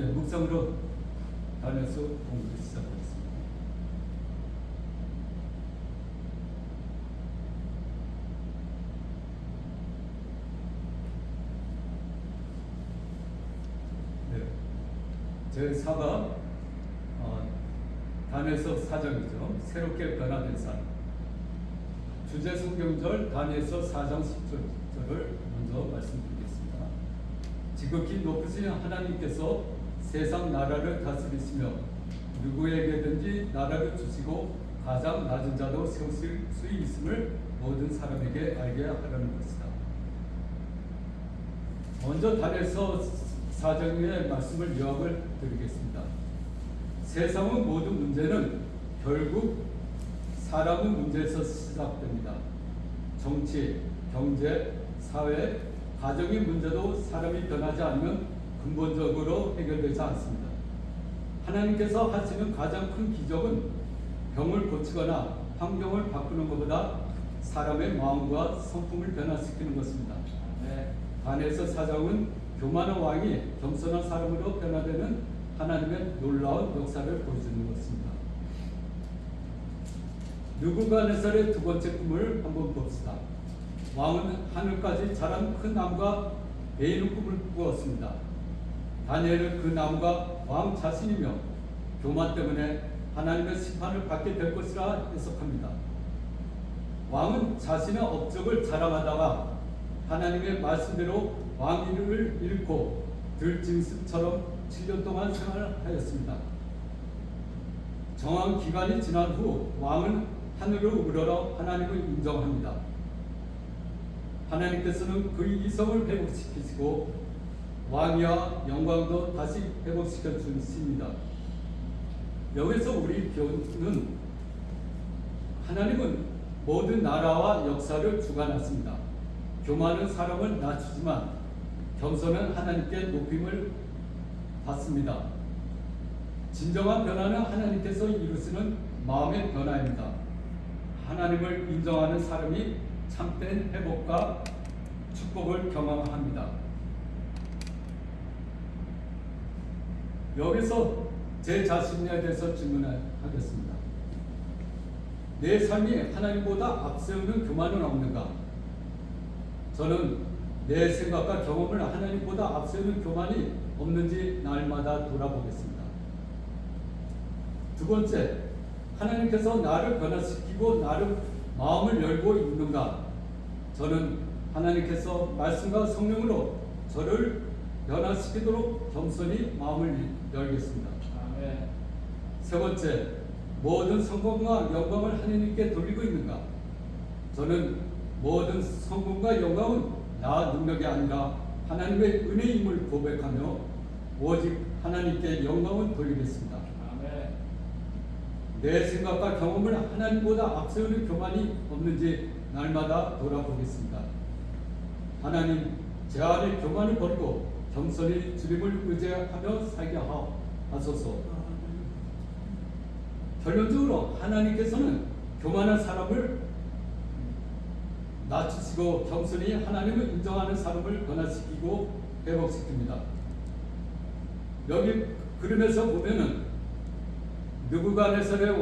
묵상으로 다녀서 공부를 시작하겠습니다. 제4가 다니엘서 4장이죠. 새롭게 변화된 삶. 주제 성경절 다니엘서 4장 10절을 먼저 말씀드리겠습니다. 지극히 높으신 하나님께서 세상 나라를 다스리시며 누구에게든지 나라를 주시고 가장 낮은 자도 세우실 수 있음을 모든 사람에게 알게 하려는 것이다. 먼저 다니엘서 4장의 말씀을 요약을 드리겠습니다. 세상의 모든 문제는 결국 사람의 문제에서 시작됩니다. 정치, 경제, 사회, 가정의 문제도 사람이 변하지 않으면 근본적으로 해결되지 않습니다. 하나님께서 하시는 가장 큰 기적은 병을 고치거나 환경을 바꾸는 것보다 사람의 마음과 성품을 변화시키는 것입니다. 다니엘서 4장은 교만한 왕이 겸손한 사람으로 변화되는 하나님의 놀라운 역사를 보여주는 것입니다. 느부갓네살의 두 번째 꿈을 한번 봅시다. 왕은 하늘까지 자란 큰 나무가 베이는 꿈을 꾸었습니다. 다니엘은 그 나무가 왕 자신이며 교만 때문에 하나님의 심판을 받게 될 것이라 해석합니다. 왕은 자신의 업적을 자랑하다가 하나님의 말씀대로 왕위를 잃고 들짐승처럼 7년 동안 생활하였습니다. 정한 기간이 지난 후 왕은 하늘을 우러러 하나님을 인정합니다. 하나님께서는 그의 이성을 회복시키시고 왕위와 영광도 다시 회복시켜 주십니다. 여기서 우리 교훈은 하나님은 모든 나라와 역사를 주관하십니다. 교만은 사람을 낮추지만 겸손은 하나님께 높임을 받습니다. 진정한 변화는 하나님께서 이루시는 마음의 변화입니다. 하나님을 인정하는 사람이 참된 회복과 축복을 경험합니다. 여기서 제 자신에 대해서 질문하겠습니다. 내 삶이 하나님보다 앞세우는 교만은 없는가? 저는 내 생각과 경험을 하나님보다 앞세우는 교만이 없는지 날마다 돌아보겠습니다. 두 번째, 하나님께서 나를 변화시키고 나를 마음을 열고 있는가? 저는 하나님께서 말씀과 성령으로 저를 변화시키도록 겸손히 마음을 열겠습니다. 아멘. 세 번째, 모든 성공과 영광을 하나님께 돌리고 있는가? 저는 모든 성공과 영광은 나 능력이 아니라 하나님의 은혜임을 고백하며 오직 하나님께 영광을 돌리겠습니다. 아멘. 내 생각과 경험을 하나님보다 앞세우는 교만이 없는지 날마다 돌아보겠습니다. 하나님, 제 안에 교만을 버리고 겸손히 주님을 의지하며 살게 하소서. 결론적으로 하나님께서는 교만한 사람을 낮추시고 겸손히 하나님을 인정하는 사람을 변화시키고 회복시킵니다. 여기 그림에서 보면은 느부갓네살의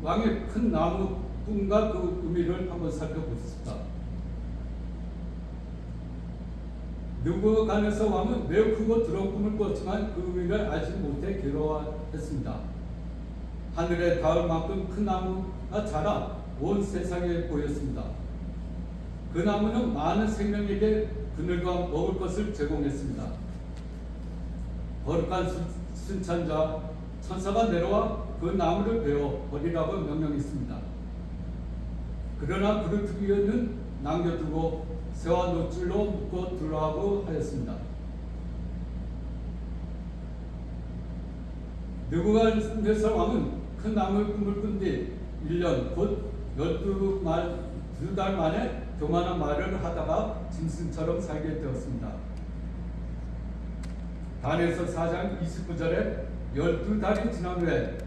왕의 큰 나무 꿈과 그 의미를 한번 살펴보십시다. 느부갓네살 왕은 매우 크고 두려운 꿈을 꿨지만 그 의미를 알지 못해 괴로워했습니다. 하늘에 닿을 만큼 큰 나무가 자라 온 세상에 보였습니다. 그 나무는 많은 생명에게 그늘과 먹을 것을 제공했습니다. 거룩한 순찬자 천사가 내려와 그 나무를 베어 버리라고 명령했습니다. 그러나 그를 두기에는 남겨두고 새와 노줄로 묶어 두라고 하였습니다. 느부갓네살 왕은 큰 나무의 꿈을 꾼 뒤 1년 곧 12달 만에 교만한 말을 하다가 짐승처럼 살게 되었습니다. 다니엘서 4장 29절에 12달이 지난 후에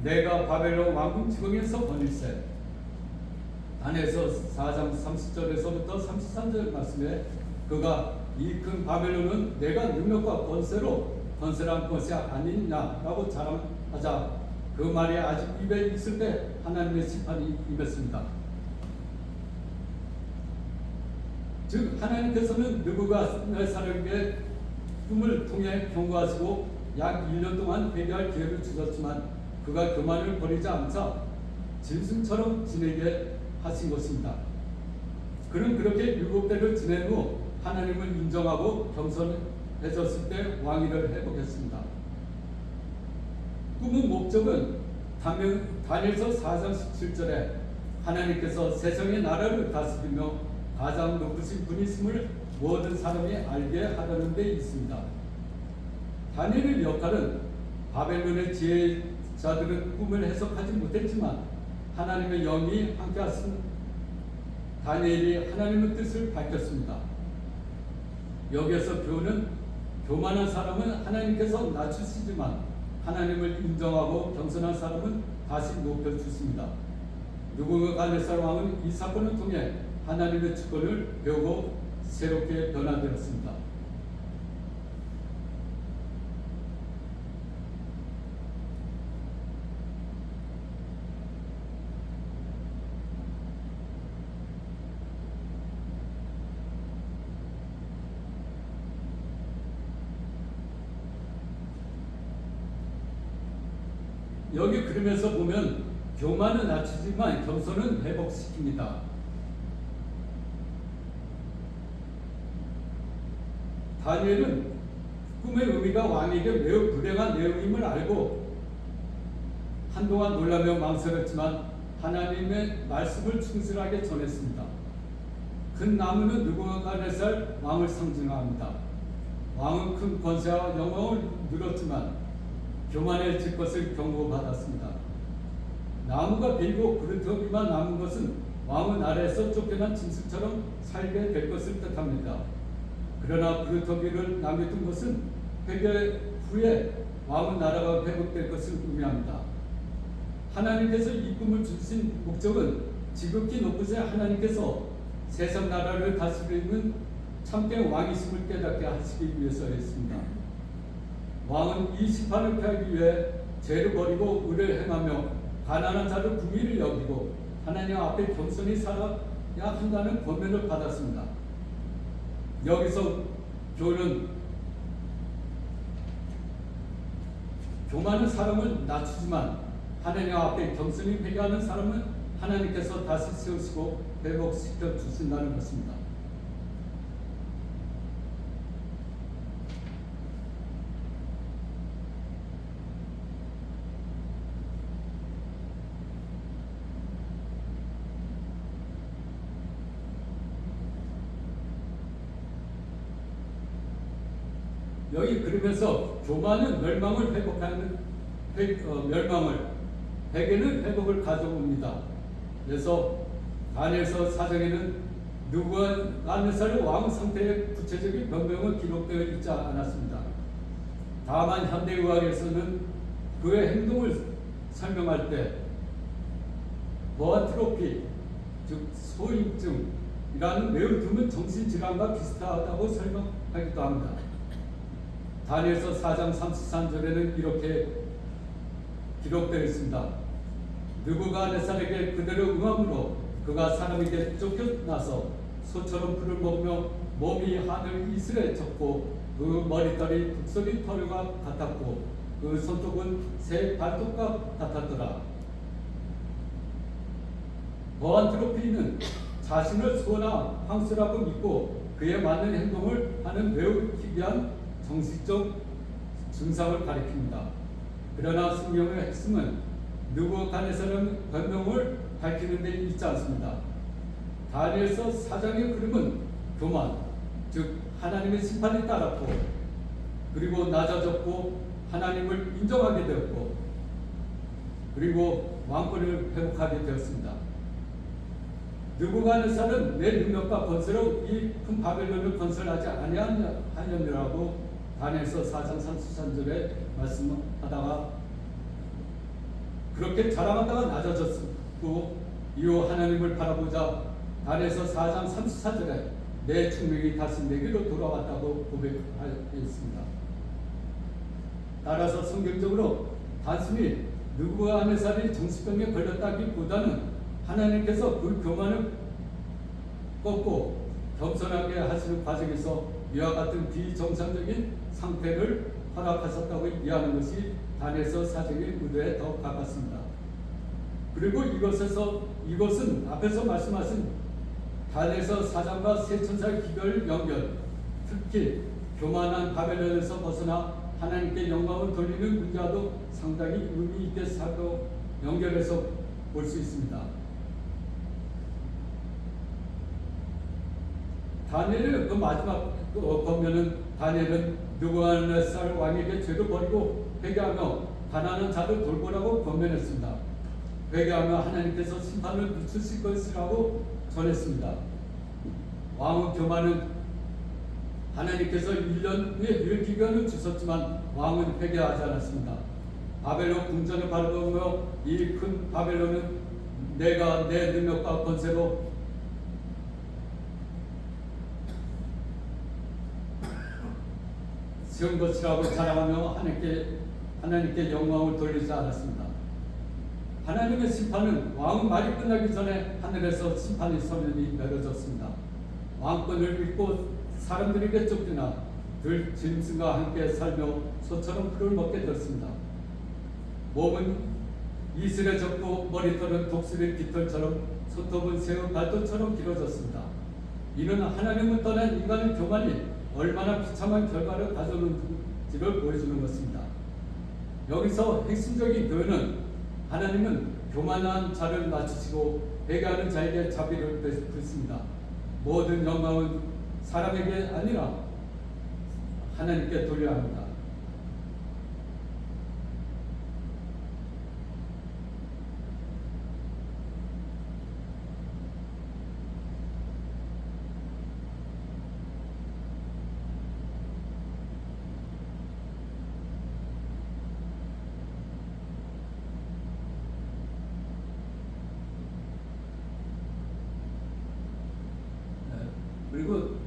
내가 바벨론 왕궁 지붕에서 번일세. 다니엘서 4장 30절에서부터 33절 말씀에 그가 이 큰 바벨론은 내가 능력과 권세로 건설한 것이 아니냐라고 자랑하자 그 말이 아직 입에 있을 때 하나님의 심판이 임했습니다. 즉 하나님께서는 느부갓네살에게 꿈을 통해 경고하시고 약 1년 동안 회개할 기회를 주셨지만 그가 교만을 버리지 않자 짐승처럼 지내게 하신 것입니다. 그는 그렇게 7대를 지낸 후 하나님을 인정하고 겸손해졌을 때 왕위를 회복했습니다. 꿈의 목적은 다니엘서 4장 17절에 하나님께서 세상의 나라를 다스리며 가장 높으신 분이심을 모든 사람이 알게 하려는 데 있습니다. 다니엘의 역할은 바벨론의 지혜자들은 꿈을 해석하지 못했지만 하나님의 영이 함께하신 다니엘이 하나님의 뜻을 밝혔습니다. 여기에서 교훈은 교만한 사람은 하나님께서 낮추시지만 하나님을 인정하고 겸손한 사람은 다시 높여주십니다. 느부갓네살 왕은 이 사건을 통해 하나님의 주권을 배우고 새롭게 변화되었습니다. 여기 그림에서 보면 교만은 낮추지만 겸손은 회복시킵니다. 다니엘은 꿈의 의미가 왕에게 매우 불행한 내용임을 알고 한동안 놀라며 망설였지만 하나님의 말씀을 충실하게 전했습니다. 큰 나무는 느부갓네살 왕을 상징합니다. 왕은 큰 권세와 영광을 누렸지만 교만해질 것을 경고받았습니다. 나무가 베이고 그루터기만 남은 것은 왕은 아래에서 쫓겨난 짐승처럼 살게 될 것을 뜻합니다. 그러나 그루터기를 남겨둔 것은 회개 후에 왕의 나라가 회복될 것을 의미합니다. 하나님께서 이 꿈을 주신 목적은 지극히 높으신 하나님께서 세상 나라를 다스리는 참된 왕이심을 깨닫게 하시기 위해서였습니다. 왕은 이 심판을 피하기 위해 죄를 버리고 의를 행하며 가난한 자를 긍휼히 여기고 하나님 앞에 겸손히 살아야 한다는 권면을 받았습니다. 여기서 교훈은 교만한 사람을 낮추지만 하나님 앞에 겸손히 회개하는 사람은 하나님께서 다시 세우시고 회복시켜 주신다는 것입니다. 여기 그림에서 교만은 멸망을 회복하는 회개는 회복을 가져옵니다. 그래서 다니엘서 4장에는 느부갓네살 왕 상태의 구체적인 변명은 기록되어 있지 않았습니다. 다만 현대의학에서는 그의 행동을 설명할 때 보아트로피, 즉 소인증이라는 매우 드문 정신질환과 비슷하다고 설명하기도 합니다. 다니엘서 4장 33절에는 이렇게 기록되어 있습니다. 느부갓네살에게 그대로 응함으로 그가 사람에게 쫓겨나서 소처럼 풀을 먹으며 몸이 하늘 이슬에 젖고 그 머리털이 북서리 털과 같았고 그 손톱은 새 발톱과 같았더라. 보안트로피는 자신을 수호나 황수라고 믿고 그에 맞는 행동을 하는 매우 희귀한 정신적 증상을 가리킵니다. 그러나 성경의 핵심은 느부갓네살은 변명을 밝히는 데 있지 않습니다. 다니엘서 4장의 그림은 교만, 즉 하나님의 심판이 따랐고 그리고 낮아졌고 하나님을 인정하게 되었고 그리고 왕권을 회복하게 되었습니다. 느부갓네살은 내 능력과 권세로 이 큰 바벨론을 건설하지 아니하느라고 다니엘서 4장 33절에 말씀하다가 그렇게 자랑하다가 낮아졌고 이후 하나님을 바라보자 다니엘서 4장 34절에 내 충명이 다시 내게로 돌아왔다고 고백하였습니다. 따라서 성경적으로 단순히 느부갓네살이 정신병에 걸렸다기보다는 하나님께서 그 교만을 꺾고 겸손하게 하시는 과정에서 이와 같은 비정상적인 상태를 허락하셨다고 이해하는 것이 다니엘서 4장의 의도에 더 가깝습니다. 그리고 이것은 앞에서 말씀하신 다니엘서 4장과 세 천사의 기별 연결, 특히 교만한 바벨론에서 벗어나 하나님께 영광을 돌리는 문제와도 상당히 의미 있게 사도 연결해서 볼 수 있습니다. 다니엘의 그 마지막 보면은 다니엘은 느부갓네살 왕에게 죄를 버리고 회개하며 가난한 자를 돌보라고 권면했습니다. 회개하며 하나님께서 심판을 늦추실 것이라고 전했습니다. 왕의 교만은 하나님께서 1년의 유예기간을 주셨지만 왕은 회개하지 않았습니다. 바벨론 궁전을 바라보며 이 큰 바벨론은 내가 내 능력과 권세로 세운 것이라고 자랑하며 하나님께 영광을 돌리지 않았습니다. 하나님의 심판은 왕의 말이 끝나기 전에 하늘에서 심판의 선언이 내려졌습니다. 왕권을 잃고 사람들에게 쫓기나 들 짐승과 함께 살며 소처럼 풀을 먹게 되었습니다. 몸은 이슬에 젖고 머리털은 독수리 깃털처럼 손톱은 새의 발톱처럼 길어졌습니다. 이는 하나님을 떠난 인간의 교만이 얼마나 비참한 결과를 가져오는지를 보여주는 것입니다. 여기서 핵심적인 교훈은 하나님은 교만한 자를 낮추시고 회개하는 자에게 자비를 베푸십니다. 모든 영광은 사람에게 아니라 하나님께 돌려야 합니다. 그리고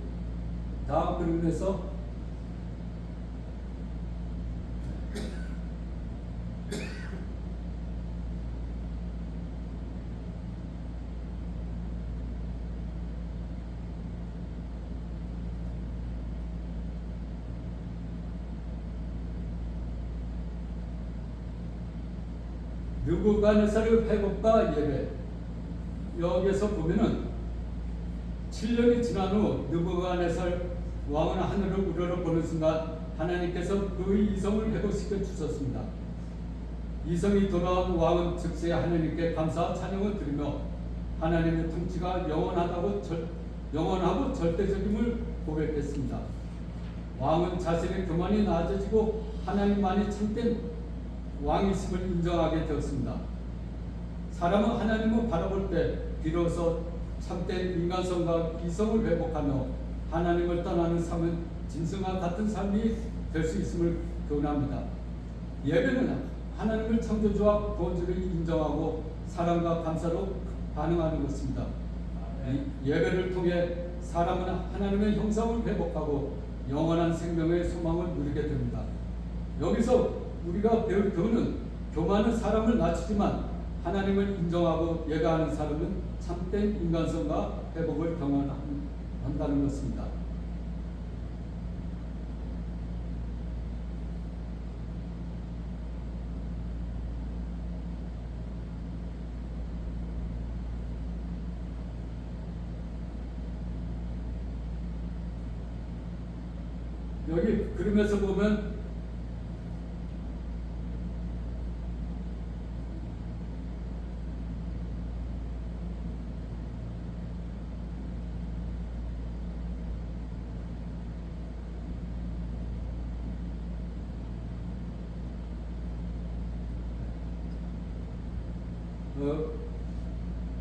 다음 그림에서 느부갓네살의 회복과 예배, 여기에서 보면은 7년이 지난 후 느부갓네살 왕은 하늘을 우러러보는 순간 하나님께서 그의 이성을 회복시켜 주셨습니다. 이성이 돌아온 왕은 즉시 하나님께 감사와 찬양을 드리며 하나님의 통치가 영원하고 절대적임을 고백했습니다. 왕은 자신의 교만이 낮아지고 하나님만이 참된 왕이심을 인정하게 되었습니다. 사람은 하나님을 바라볼 때 비로소 참된 인간성과 이성을 회복하며 하나님을 떠나는 삶은 짐승과 같은 삶이 될 수 있음을 교훈합니다. 예배는 하나님을 창조주와 구원주를 인정하고 사랑과 감사로 반응하는 것입니다. 예배를 통해 사람은 하나님의 형상을 회복하고 영원한 생명의 소망을 누리게 됩니다. 여기서 우리가 배울 교훈은 교만은 사람을 낮추지만 하나님을 인정하고 예배하는 사람은 참된 인간성과 회복을 경험한다는 것입니다. 여기 그림에서 보면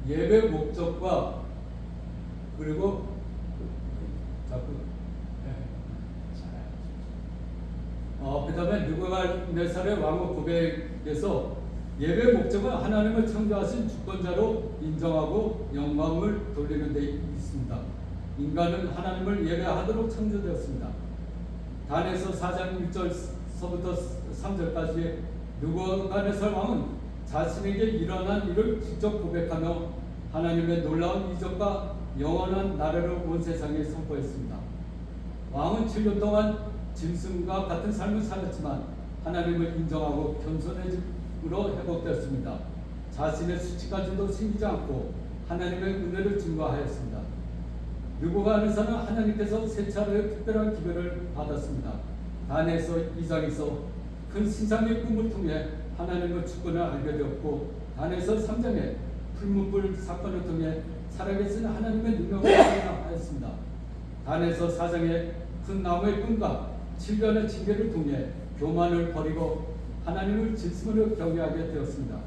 예배 목적과 그리고 그다음에 느부갓네살의 왕의 고백에서 예배 목적은 하나님을 창조하신 주권자로 인정하고 영광을 돌리는 데 있습니다. 인간은 하나님을 예배하도록 창조되었습니다. 다니엘서 4장 1절서부터 3절까지 느부갓네살 왕은 자신에게 일어난 일을 직접 고백하며 하나님의 놀라운 이적과 영원한 나라를 온 세상에 선포했습니다. 왕은 7년 동안 짐승과 같은 삶을 살았지만 하나님을 인정하고 겸손해짐으로 회복되었습니다. 자신의 수치까지도 숨기지 않고 하나님의 은혜를 증거하였습니다. 느부갓네살은 하나님께서 세 차례 특별한 기별을 받았습니다. 다니엘서 2장에서 큰 신상의 꿈을 통해 하나님의 주권을 알게 되었고, 다니엘서 3장에 풀무불 사건을 통해 살아계신 하나님의 능력을 확인하였습니다. 다니엘서 4장에 큰 나무의 꿈과 7년의 징계를 통해 교만을 버리고 하나님을 진심으로 경외하게 되었습니다.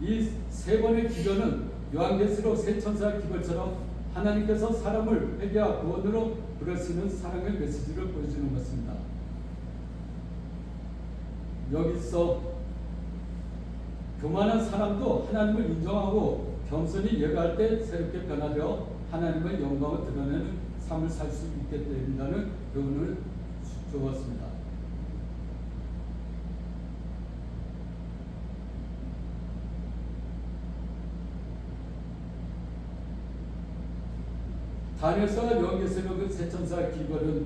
이 세 번의 기별은 요한계시록 세 천사의 기별처럼 하나님께서 사람을 회개와 구원으로 부르시는 사랑의 메시지를 보여주는 것입니다. 여기서 교만한 사람도 하나님을 인정하고 겸손히 예배할 때 새롭게 변화되어 하나님의 영광을 드러내는 삶을 살 수 있게 된다는 교훈을 주었습니다. 다니엘서와 요한계시록의 세 천사의 기별은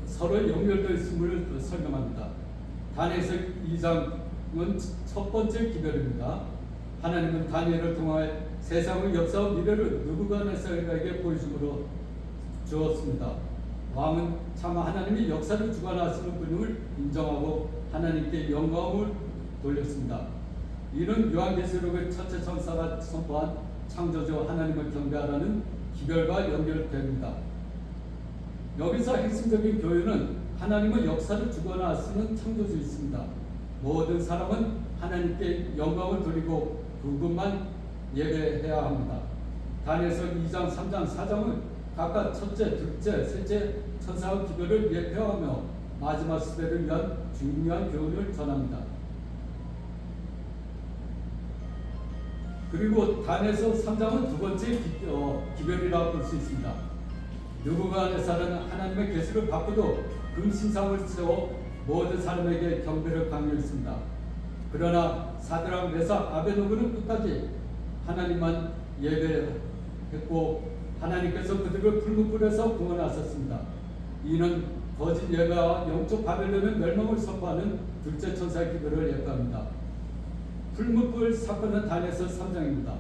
서로 연결되어 있음을 설명합니다. 다니엘서 2장은 첫 번째 기별입니다. 하나님은 다니엘을 통하여 세상의 역사와 미래를 느부갓네살에게 보여줌으로 주었습니다. 왕은 참 하나님이 역사를 주관하시는 분임을 인정하고 하나님께 영광을 돌렸습니다. 이는 요한계시록의 첫째 천사가 선포한 창조주 하나님을 경배하라는 기별과 연결됩니다. 여기서 핵심적인 교훈은 하나님은 역사를 주관하시는 창조주이십니다. 모든 사람은 하나님께 영광을 돌리고 그분만 예배해야 합니다. 다니엘서 2장, 3장, 4장은 각각 첫째, 둘째, 셋째 천사의 기별을 예표하며 마지막 시대를 위한 중요한 교훈을 전합니다. 그리고 다니엘서 3장은 두 번째 기별이라고 볼 수 있습니다. 느부갓네살은 하나님의 계시를 받고도 금신상을 세워 모든 사람에게 경배를 강요했습니다. 그러나 사드락, 메삭, 아베노고는 끝까지 하나님만 예배했고 하나님께서 그들을 풀무불에서 구원하셨습니다. 이는 거짓 예배와 영적 바벨론의 멸망을 선포하는 둘째 천사의 기별을 예표합니다. 풀무불 사건은 다니엘서 3장입니다.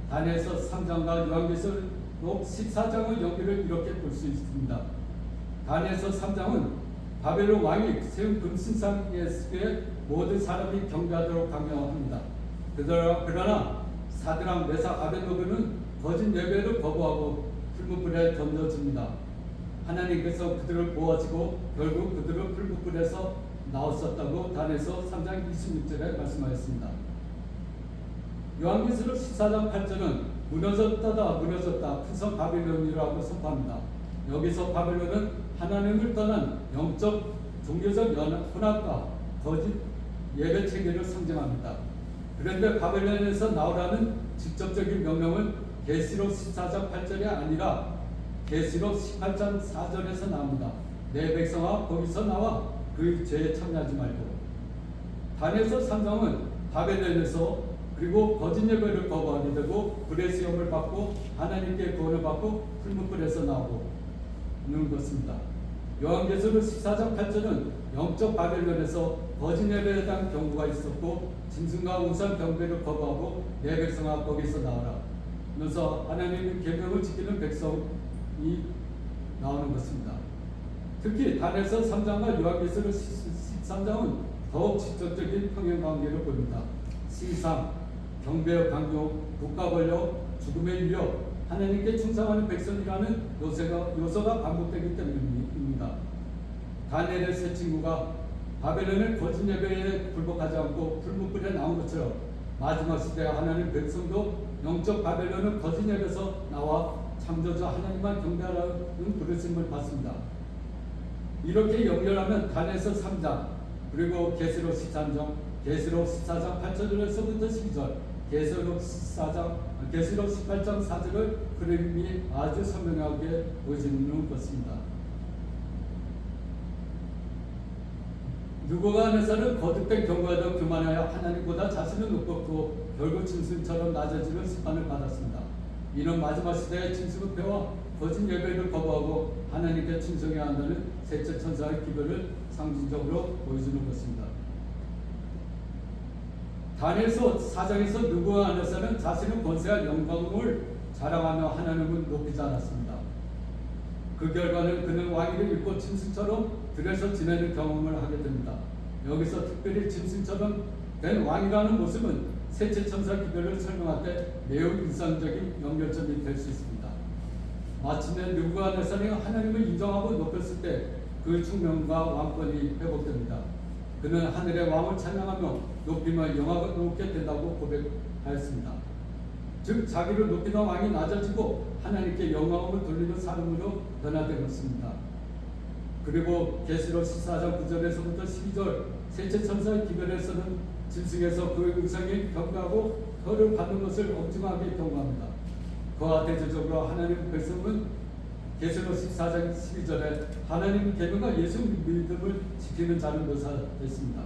다니엘서 3장과 요한계시록 14장의 연결을 이렇게 볼 수 있습니다. 다니엘서 3장은 바벨론 왕이 세운 금신상에 모든 사람이 경배하도록 강요합니다. 그러나 사드락, 메삭, 아벤노고는 거짓 예배를 거부하고 풀무불에 던져집니다. 하나님께서 그들을 보호하시고 결국 그들을 풀무불에서 나왔었다고 다니엘서 3장 26절에 말씀하였습니다. 요한계시록 14장 8절은 무너졌다 큰성 바빌론이라고 선포합니다. 여기서 바빌론은 하나님을 떠난 영적 종교적 혼합과 거짓 예배 체계를 상징합니다. 그런데 바빌론에서 나오라는 직접적인 명령은 계시록 14장 8절이 아니라 계시록 18장 4절에서 나옵니다. 내 백성아 거기서 나와 그 죄에 참여하지 말고. 다니엘서 3장은 바벨론에서 그리고 거짓 예배를 거부하게 되고 불의 시험을 받고 하나님께 구원을 받고 풀무불에서 나오는 것입니다. 요한계시록 14장 8절은 영적 바벨론에서 거짓 예배에 대한 경고가 있었고 짐승과 우상 경배를 거부하고 내 백성아 거기서 나와라 그래서 하나님의 계명을 지키는 백성이 나오는 것입니다. 특히 다니엘서 3장과 요한계시록 13장은 더욱 직접적인 평행관계를 보입니다. 시상, 경배의 강요, 국가 권력, 죽음의 위협, 하나님께 충성하는 백성이라는 요소가 반복되기 때문입니다. 다니엘의 세 친구가 바벨론의 거짓 예배에 굴복하지 않고 풀무불에 나온 것처럼 마지막 시대 하나님 백성도 영적 바벨론은 거짓 예배에서 나와 창조주 하나님만 경배하라는 부르심을 받습니다. 이렇게 연결하면 다니엘서 3장 그리고 계시록 13장 계시록 14장 8절에서부터 12절, 계시록 18장 4절의 그림이 아주 선명하게 보여지는 것입니다. 누구가 안에서는 거듭된 경고에도 교만하여 하나님보다 자신을 높였고 결국 짐승처럼 낮아지는 심판을 받았습니다. 이는 마지막 시대의 짐승의표와 거짓 예배를 거부하고 하나님께 충성해야 한다는 셋째 천사의 기별을 상징적으로 보여주는 것입니다. 다니엘서 4장에서 누구 안에서는 자신의 권세와 영광을 자랑하며 하나님을 높이지 않았습니다. 그 결과는 그는 왕위를 입고 짐승처럼 들에서 지내는 경험을 하게 됩니다. 여기서 특별히 짐승처럼 된 왕이라는 모습은 셋째 천사 기별을 설명할 때 매우 인상적인 연결점이 될 수 있습니다. 마침내 느부갓네살이 하나님을 인정하고 높였을 때 그 충명과 왕권이 회복됩니다. 그는 하늘의 왕을 찬양하며 높이며 영화가 높게 된다고 고백하였습니다. 즉 자기를 높이는 왕이 낮아지고 하나님께 영광을 돌리는 사람으로 변화되었습니다. 그리고 계시록 14장 9절에서부터 12절 셋째 천사의 기별에서는 짐승에서 그 음성이 경고하고 혀를 받는 것을 엄중하게 경고합니다. 그와 대조적으로 하나님 백성은 계시록 14장 12절에 하나님 계명과 예수 믿음을 지키는 자를 묘사했습니다.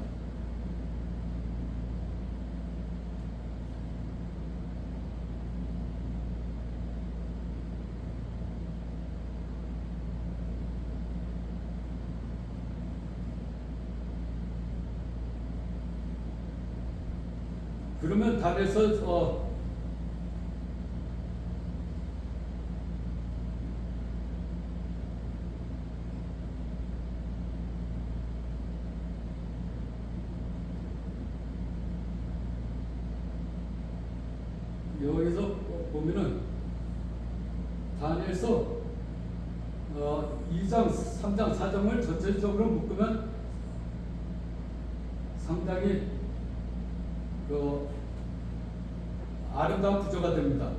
그러면 답에서 여기서 보면은 다니엘서 2장, 3장, 4장을 전체적으로 묶으면 상당히 아름다운 구조가 됩니다.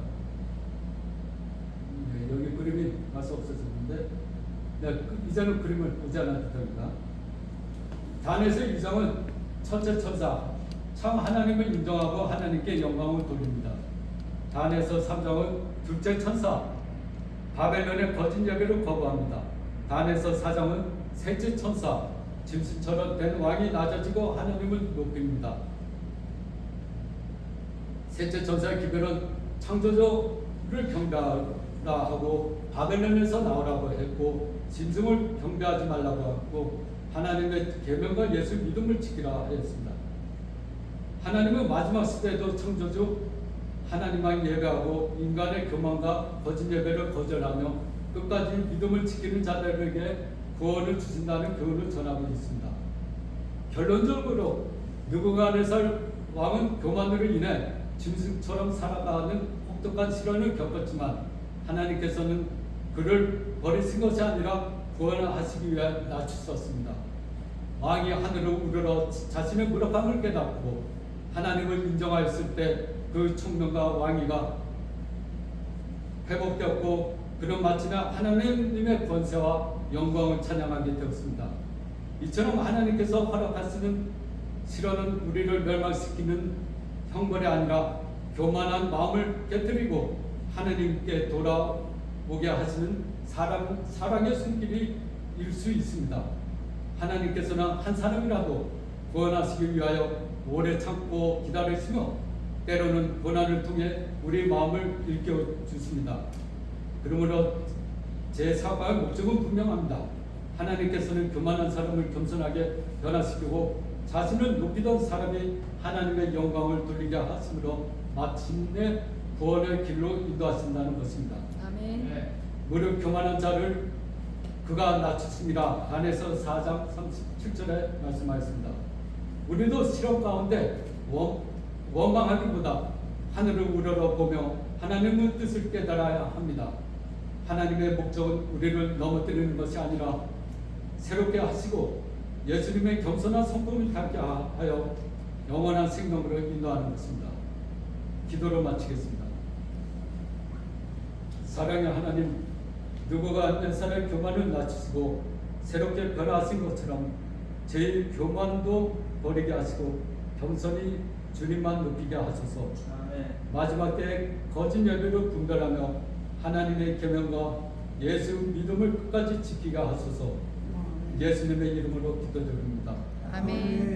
네, 여기 그림이 맛이 없어졌는데 이제는 그림을 보지 않아도 됩니다. 다니엘서 2장은 첫째 천사 참 하나님을 인정하고 하나님께 영광을 돌립니다. 다니엘서 3장은 둘째 천사 바벨론의 거짓 예배를 거부합니다. 다니엘서 4장은 셋째 천사 짐승처럼 된 왕이 낮아지고 하나님을 높입니다. 셋째 천사의 기별은 창조주를 경배하라 하고 바벨론에서 나오라고 했고 짐승을 경배하지 말라고 하고 하나님의 계명과 예수 믿음을 지키라 했습니다. 하나님은 마지막 시대에도 창조주 하나님만 예배하고 인간의 교만과 거짓 예배를 거절하며 끝까지 믿음을 지키는 자들에게 구원을 주신다는 교훈을 전하고 있습니다. 결론적으로 느부갓네살 왕은 교만으로 인해 짐승처럼 살아가는 혹독한 시련을 겪었지만 하나님께서는 그를 버리신 것이 아니라 구원하시기 위해 낮추셨습니다. 왕이 하늘을 우러러 자신의 무력함을 깨닫고 하나님을 인정하였을 때 그 총명과 왕위가 회복되었고 그는 마침내 하나님의 권세와 영광을 찬양하게 되었습니다. 이처럼 하나님께서 허락하시는 시련은 우리를 멸망시키는 형벌이 아니라 교만한 마음을 깨뜨리고 하나님께 돌아오게 하시는 사랑의 손길일 수 있습니다. 하나님께서는 한 사람이라도 구원하시기 위하여 오래 참고 기다리시며 때로는 고난을 통해 우리 마음을 일깨워 주십니다. 그러므로 제 사과의 목적은 분명합니다. 하나님께서는 교만한 사람을 겸손하게 변화시키고 자신을 높이던 사람이 하나님의 영광을 돌리게 하심으로 마침내 구원의 길로 인도하신다는 것입니다. 아멘. 무릇 교만한 자를 그가 낮추심이라 다니엘서 4장 37절에 말씀하였습니다. 우리도 시험 가운데 원망하기보다 하늘을 우러러보며 하나님의 뜻을 깨달아야 합니다. 하나님의 목적은 우리를 넘어뜨리는 것이 아니라 새롭게 하시고 예수님의 겸손한 성품을 닮게 하여 영원한 생명으로 인도하는 것입니다. 기도로 마치겠습니다. 사랑의 하나님, 느부갓네살의 교만을 낮추시고 새롭게 변화하신 것처럼 제 교만도 버리게 하시고 겸손히 주님만 높이게 하소서. 아멘. 마지막 때 거짓 예배로 분별하며 하나님의 계명과 예수 믿음을 끝까지 지키게 하소서. 예수님의 이름으로 기도드립니다. 아멘.